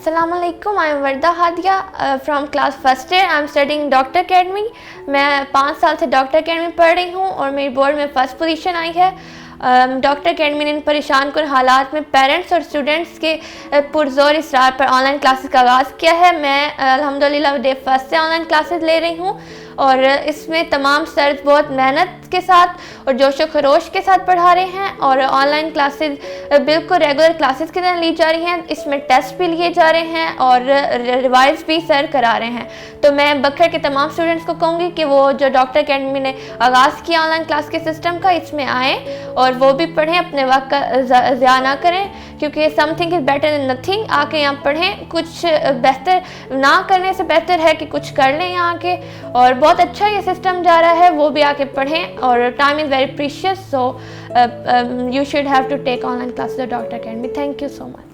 अस्सलाम वालेकुम, I am Warda Hadiya from class first year. I am studying doctor academy. मैं 5 साल से डॉक्टर अकेडमी पढ़ रही हूँ और मेरी बोर्ड में फ़र्स्ट पोजीशन आई है। डॉक्टर अकेडमी ने इन परेशान कुन हालात में पेरेंट्स और स्टूडेंट्स के पुरजोर इसरार पर ऑनलाइन क्लासेस का आगाज़ किया है। मैं अल्हम्दुलिल्लाह डे फर्स्ट से ऑनलाइन क्लासेस ले रही हूँ और इसमें तमाम सर बहुत मेहनत के साथ और जोश व खरोश के साथ पढ़ा रहे हैं और ऑनलाइन क्लासेस बिल्कुल रेगुलर क्लासेस की तरह ली जा रही हैं। इसमें टेस्ट भी लिए जा रहे हैं और रिवाइज भी सर करा रहे हैं। तो मैं बखर के तमाम स्टूडेंट्स को कहूँगी कि वो जो डॉक्टर अकेडमी ने आगाज़ किया ऑनलाइन क्लास के सिस्टम का, इसमें आएँ और वो भी पढ़ें, अपने वक्त का ज़िया ना करें, क्योंकि something is better than nothing. आके यहाँ पढ़ें, कुछ बेहतर ना करने से बेहतर है कि कुछ कर लें यहाँ के। और बहुत अच्छा ये सिस्टम जा रहा है, वो भी आके पढ़ें और time is very precious, so you should have to take online classes at Dr. Academy. Thank you so much.